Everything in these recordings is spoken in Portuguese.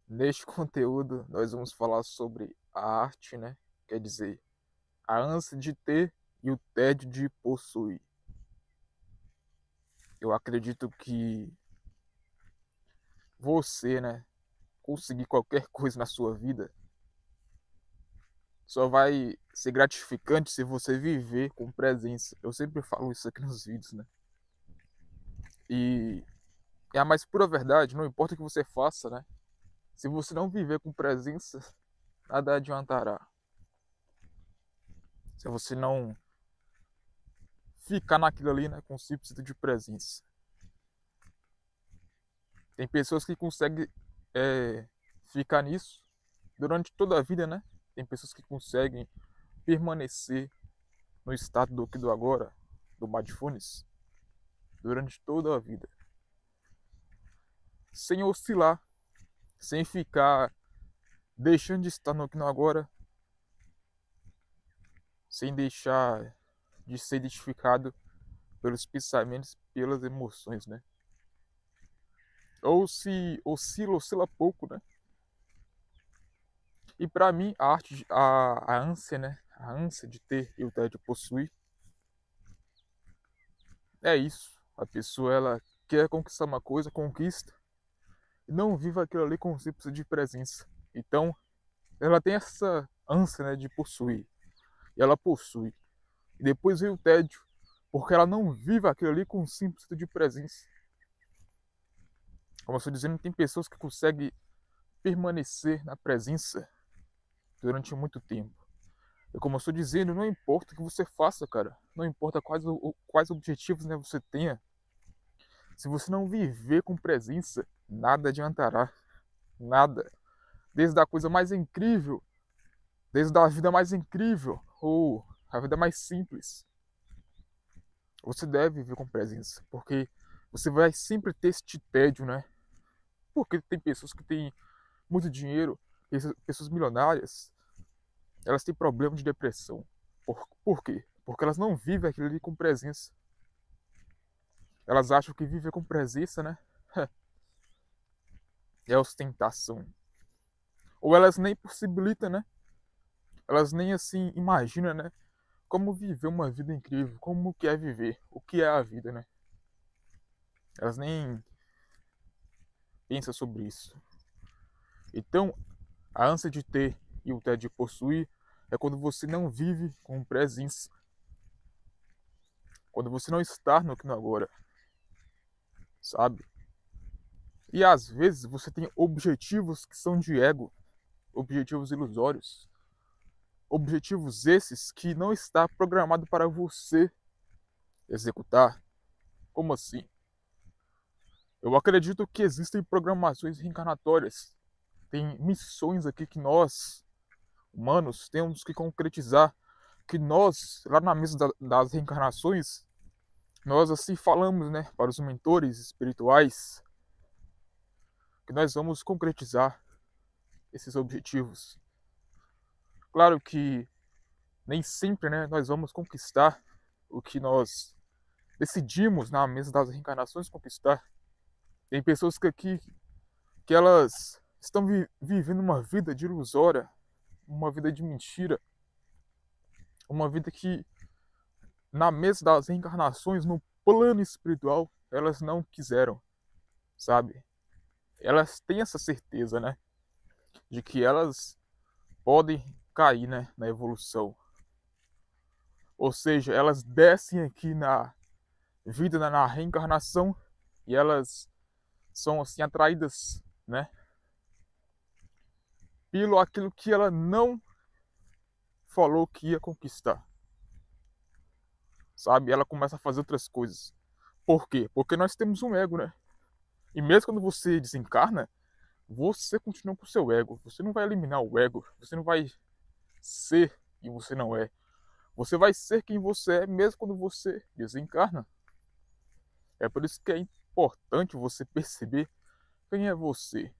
Neste conteúdo, nós vamos falar sobre a arte, né? Quer dizer, a ânsia de ter e o tédio de possuir. Eu acredito que você, né, conseguir qualquer coisa na sua vida só vai ser gratificante se você viver com presença. Eu sempre falo isso aqui nos vídeos, né? E é a mais pura verdade, não importa o que você faça, né? Se você não viver com presença, nada adiantará. Se você não ficar naquilo ali, né, com o simples de presença. Tem pessoas que conseguem ficar nisso durante toda a vida, né? Tem pessoas que conseguem permanecer no estado do aqui do agora, do mindfulness, durante toda a vida, sem oscilar, sem ficar deixando de estar no aqui no agora, sem deixar de ser identificado pelos pensamentos, pelas emoções, né? Ou se oscila pouco, né? E para mim, a arte, a ânsia, né? A ânsia de ter e o tédio de possuir é isso. A pessoa ela quer conquistar uma coisa, conquista, e não vive aquilo ali com o simples de presença. Então, ela tem essa ânsia, né, de possuir. E ela possui. E depois vem o tédio, porque ela não vive aquilo ali com o simples de presença. Como eu estou dizendo, tem pessoas que conseguem permanecer na presença durante muito tempo. E como eu estou dizendo, não importa o que você faça, cara. Não importa quais objetivos, né, você tenha. Se você não viver com presença, nada adiantará. Nada. Desde a coisa mais incrível, desde a vida mais incrível, ou a vida mais simples. Você deve viver com presença, porque você vai sempre ter este tédio, né? Porque tem pessoas que têm muito dinheiro, pessoas milionárias, elas têm problema de depressão. Por quê? Porque elas não vivem aquilo ali com presença. Elas acham que viver com presença, né? É ostentação. Ou elas nem possibilitam, né? Elas nem assim imaginam, né? Como viver uma vida incrível, como que é viver, o que é a vida, né? Elas nem pensam sobre isso. Então, a ânsia de ter e o tédio de possuir é quando você não vive com presença. Quando você não está no aqui no agora, sabe? E às vezes você tem objetivos que são de ego, objetivos ilusórios, objetivos esses que não está programado para você executar. Como assim? Eu acredito que existem programações reencarnatórias. Tem missões aqui que nós, humanos, temos que concretizar. Que nós, lá na mesa das reencarnações, nós assim falamos, né, para os mentores espirituais, que nós vamos concretizar esses objetivos. Claro que nem sempre, né, nós vamos conquistar o que nós decidimos na mesa das reencarnações conquistar. Tem pessoas que aqui que elas estão vivendo uma vida de ilusória, uma vida de mentira, uma vida que na mesa das reencarnações, no plano espiritual, elas não quiseram, sabe? Elas têm essa certeza, né, de que elas podem cair, né, na evolução. Ou seja, elas descem aqui na vida, na reencarnação, e elas são assim atraídas, né, pelo aquilo que ela não falou que ia conquistar, sabe? Ela começa a fazer outras coisas. Por quê? Porque nós temos um ego, né? E mesmo quando você desencarna, você continua com o seu ego. Você não vai eliminar o ego. Você não vai ser quem você não é. Você vai ser quem você é mesmo quando você desencarna. É por isso que é importante você perceber quem é você.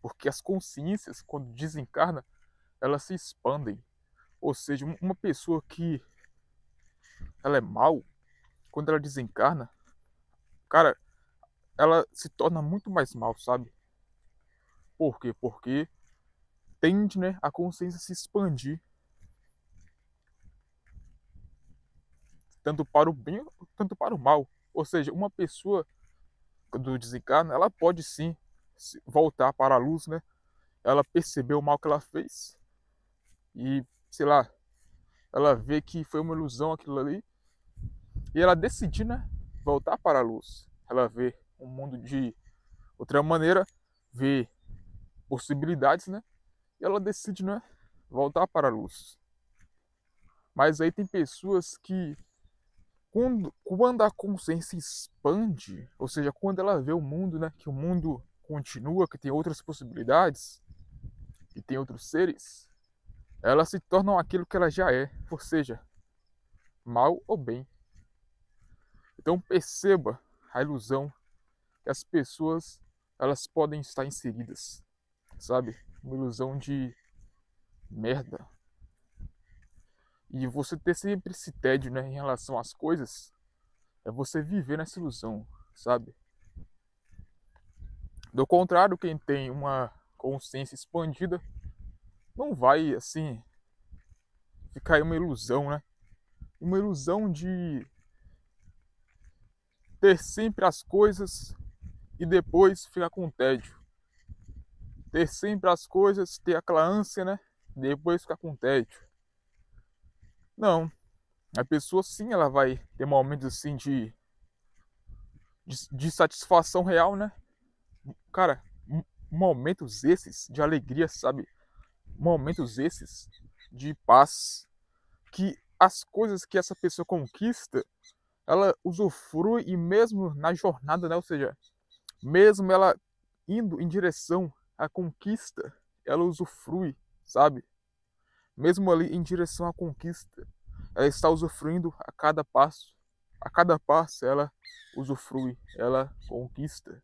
Porque as consciências, quando desencarna, elas se expandem. Ou seja, uma pessoa que ela é mal, quando ela desencarna, cara, ela se torna muito mais mal, sabe? Por quê? Porque tende, né, a consciência se expandir, tanto para o bem, tanto para o mal. Ou seja, uma pessoa, quando desencarna, ela pode sim voltar para a luz, né? Ela percebeu o mal que ela fez e, sei lá, ela vê que foi uma ilusão aquilo ali e ela decide, né, voltar para a luz. Ela vê o mundo de outra maneira, vê possibilidades, né? E ela decide, né, voltar para a luz. Mas aí tem pessoas que, quando a consciência expande, ou seja, quando ela vê o mundo, né, que o mundo continua, que tem outras possibilidades, que tem outros seres, elas se tornam aquilo que ela já é, ou seja, mal ou bem. Então perceba a ilusão que as pessoas elas podem estar inseridas, sabe? Uma ilusão de merda. E você ter sempre esse tédio, né, em relação às coisas, é você viver nessa ilusão, sabe? Do contrário, quem tem uma consciência expandida não vai, assim, ficar em uma ilusão, né? Uma ilusão de ter sempre as coisas e depois ficar com tédio. Ter sempre as coisas, ter aquela ânsia, né? Depois ficar com tédio. Não. A pessoa sim, ela vai ter momentos assim de satisfação real, né? Cara, momentos esses de alegria, sabe? Momentos esses de paz. Que as coisas que essa pessoa conquista, ela usufrui e mesmo na jornada, né? Ou seja, mesmo ela indo em direção à conquista, ela usufrui, sabe? Mesmo ali em direção à conquista, ela está usufruindo a cada passo. A cada passo ela usufrui, ela conquista.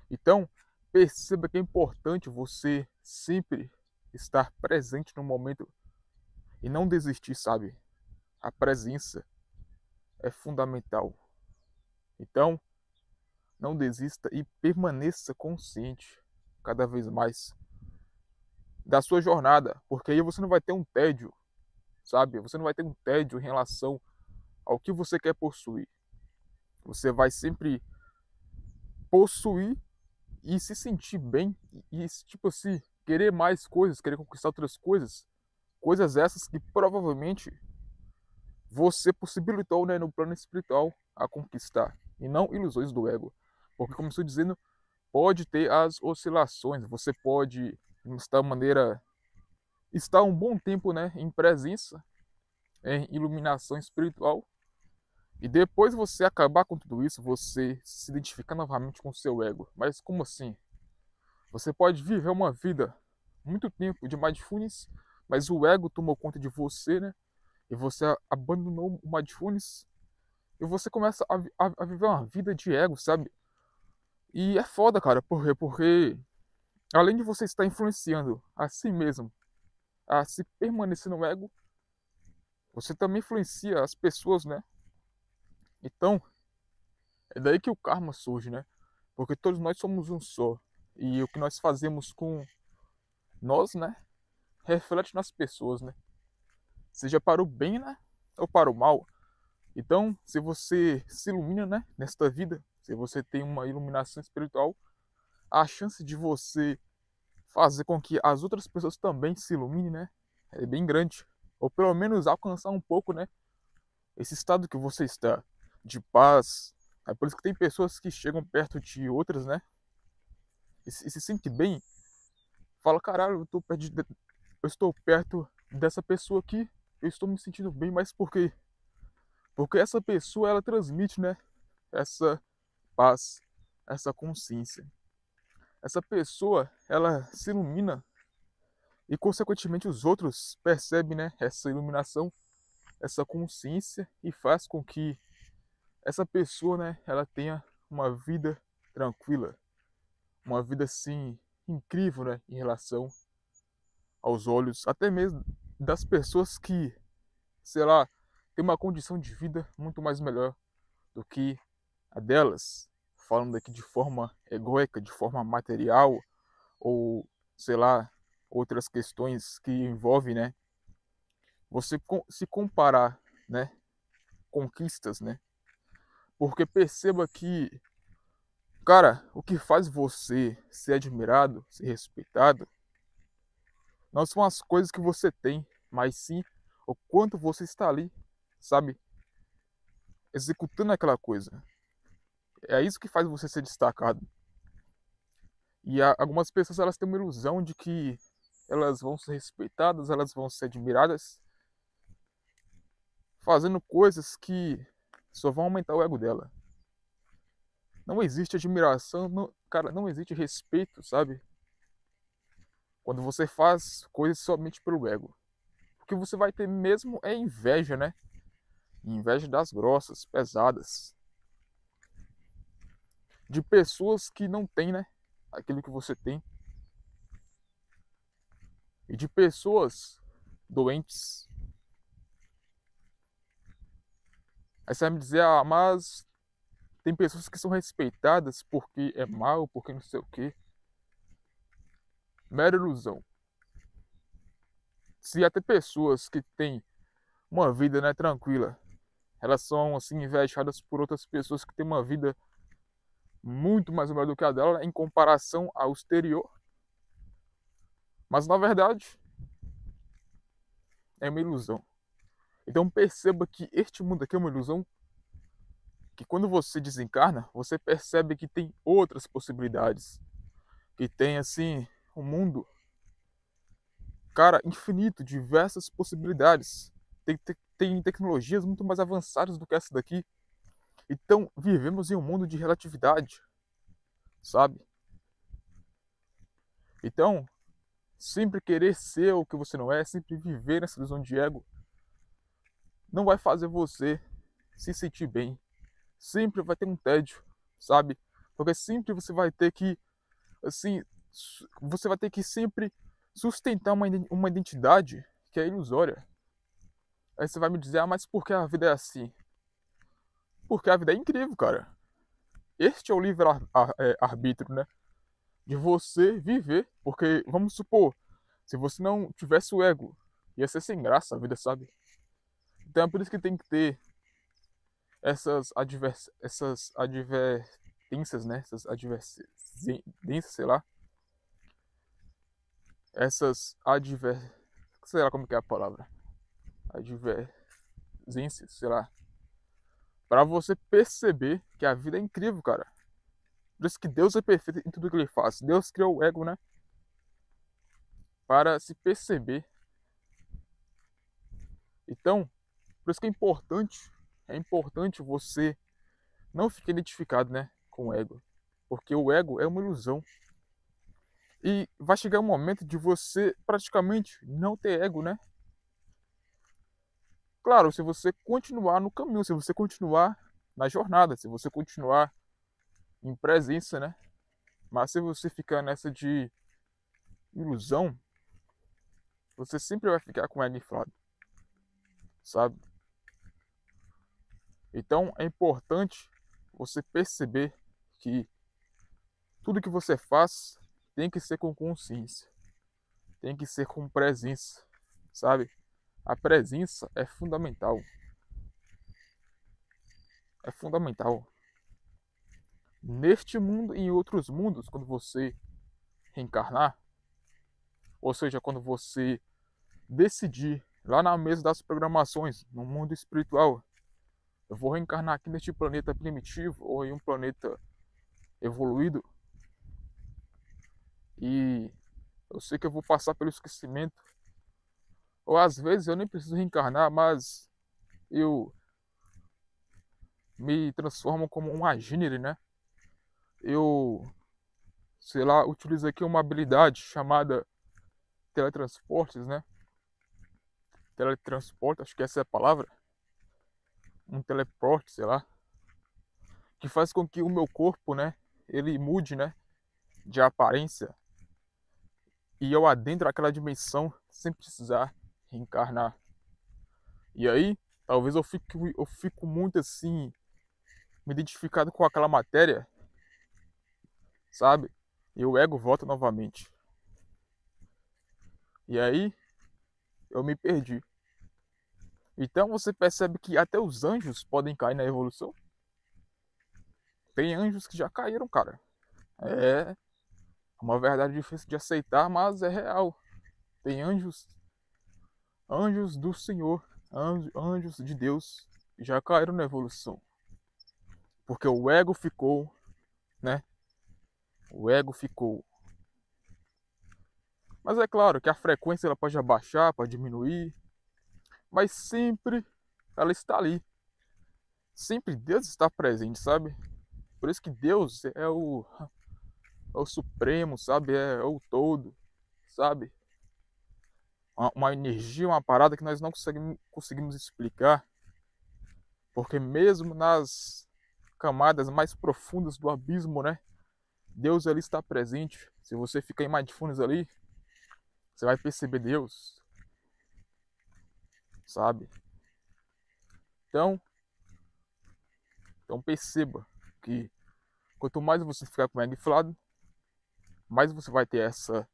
Então, perceba que é importante você sempre estar presente no momento e não desistir, sabe? A presença é fundamental. Então, não desista e permaneça consciente cada vez mais da sua jornada, porque aí você não vai ter um tédio, sabe? Você não vai ter um tédio em relação ao que você quer possuir. Você vai sempre possuir e se sentir bem e tipo assim, querer mais coisas, querer conquistar outras coisas, coisas essas que provavelmente você possibilitou, né, no plano espiritual a conquistar e não ilusões do ego. Porque como estou dizendo, pode ter as oscilações, você pode de tal maneira estar um bom tempo, né, em presença, em iluminação espiritual. E depois você acabar com tudo isso, você se identificar novamente com o seu ego. Mas como assim? Você pode viver uma vida muito tempo de mindfulness, mas o ego tomou conta de você, né? E você abandonou o mindfulness e você começa a viver uma vida de ego, sabe? E é foda, cara, por quê? Porque além de você estar influenciando a si mesmo a se permanecer no ego, você também influencia as pessoas, né? Então, é daí que o karma surge, né? Porque todos nós somos um só. E o que nós fazemos com nós, né? Reflete nas pessoas, né? Seja para o bem, né? Ou para o mal. Então, se você se ilumina, né? Nesta vida, se você tem uma iluminação espiritual, a chance de você fazer com que as outras pessoas também se iluminem, né? É bem grande. Ou pelo menos alcançar um pouco, né? Esse estado que você está de paz. É por isso que tem pessoas que chegam perto de outras, né? E se sente bem. Fala, caralho, eu estou perto dessa pessoa aqui. Eu estou me sentindo bem, mas por quê? Porque essa pessoa, ela transmite, né? Essa paz, essa consciência. Essa pessoa, ela se ilumina e, consequentemente, os outros percebem, né? Essa iluminação, essa consciência e faz com que essa pessoa, né? Ela tenha uma vida tranquila, uma vida assim incrível, né, em relação aos olhos, até mesmo das pessoas que, sei lá, têm uma condição de vida muito mais melhor do que a delas, falando aqui de forma egóica, de forma material, ou sei lá, outras questões que envolvem, né, você se comparar, né, conquistas, né? Porque perceba que, cara, o que faz você ser admirado, ser respeitado, não são as coisas que você tem, mas sim o quanto você está ali, sabe, executando aquela coisa. É isso que faz você ser destacado. E algumas pessoas elas têm uma ilusão de que elas vão ser respeitadas, elas vão ser admiradas, fazendo coisas que só vão aumentar o ego dela. Não existe admiração, não, cara, não existe respeito, sabe? Quando você faz coisas somente pelo ego. O que você vai ter mesmo é inveja, né? Inveja das grossas, pesadas. De pessoas que não têm, né? Aquilo que você tem. E de pessoas doentes. Aí você vai me dizer, ah, mas tem pessoas que são respeitadas porque é mal, porque não sei o quê. Mera ilusão. Se até pessoas que têm uma vida, né, tranquila, elas são assim invejadas por outras pessoas que têm uma vida muito mais melhor do que a dela em comparação ao exterior. Mas na verdade é uma ilusão. Então perceba que este mundo aqui é uma ilusão, que quando você desencarna, você percebe que tem outras possibilidades, que tem assim um mundo, cara, infinito, diversas possibilidades. Tem tecnologias muito mais avançadas do que essa daqui. Então vivemos em um mundo de relatividade, sabe? Então, sempre querer ser o que você não é, sempre viver nessa ilusão de ego, não vai fazer você se sentir bem. Sempre vai ter um tédio, sabe? Porque sempre você vai ter que, assim, você vai ter que sempre sustentar uma identidade que é ilusória. Aí você vai me dizer, ah, mas por que a vida é assim? Porque a vida é incrível, cara. Este é o livre-arbítrio, né? De você viver. Porque, vamos supor, se você não tivesse o ego, ia ser sem graça a vida, sabe? Então é por isso que tem que ter essas advertências, né? Essas advertências, sei lá. Sei lá como que é a palavra. Advertências, sei lá. Pra você perceber que a vida é incrível, cara. Por isso que Deus é perfeito em tudo que ele faz. Deus criou o ego, né? Para se perceber. Então, por isso que é importante você não ficar identificado, né, com o ego. Porque o ego é uma ilusão. E vai chegar um momento de você praticamente não ter ego, né? Claro, se você continuar no caminho, se você continuar na jornada, se você continuar em presença, né? Mas se você ficar nessa de ilusão, você sempre vai ficar com o ego inflado, sabe? Então é importante você perceber que tudo que você faz tem que ser com consciência, tem que ser com presença, sabe? A presença é fundamental. É fundamental. Neste mundo e em outros mundos, quando você reencarnar, ou seja, quando você decidir lá na mesa das programações, no mundo espiritual, eu vou reencarnar aqui neste planeta primitivo ou em um planeta evoluído e eu sei que eu vou passar pelo esquecimento. Ou às vezes eu nem preciso reencarnar, mas eu me transformo como um agínere, né? Eu, sei lá, utilizo aqui uma habilidade chamada teletransportes, né? Teletransporte, acho que essa é a palavra. Um teleporte, sei lá. Que faz com que o meu corpo, né? Ele mude, né? De aparência. E eu adentro aquela dimensão sem precisar reencarnar. E aí, talvez eu fico muito assim, me identificado com aquela matéria, sabe? e o ego volta novamente. E aí eu me perdi. Então você percebe que até os anjos podem cair na evolução. Tem anjos que já caíram, cara. É uma verdade difícil de aceitar, mas é real. Tem anjos, anjos do Senhor, anjos de Deus, que já caíram na evolução. Porque o ego ficou, né? O ego ficou. Mas é claro que a frequência ela pode abaixar, pode diminuir, mas sempre ela está ali. Sempre Deus está presente, sabe? Por isso que Deus é o supremo, sabe? É o todo, sabe? Uma energia, uma parada que nós não conseguimos explicar, porque mesmo nas camadas mais profundas do abismo, né? Deus ali está presente. Se você ficar em mindfulness ali, você vai perceber Deus, sabe? Então, perceba que quanto mais você ficar com o ego inflado, mais você vai ter essa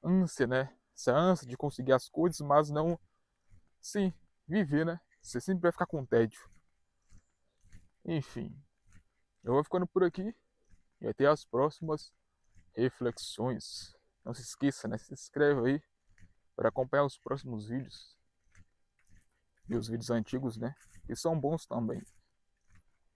ânsia, né? Essa ânsia de conseguir as coisas, mas não, sim, viver, né? Você sempre vai ficar com tédio. Enfim, eu vou ficando por aqui e até as próximas reflexões. Não se esqueça, né? Se inscreve aí para acompanhar os próximos vídeos e os vídeos antigos, né? Que são bons também.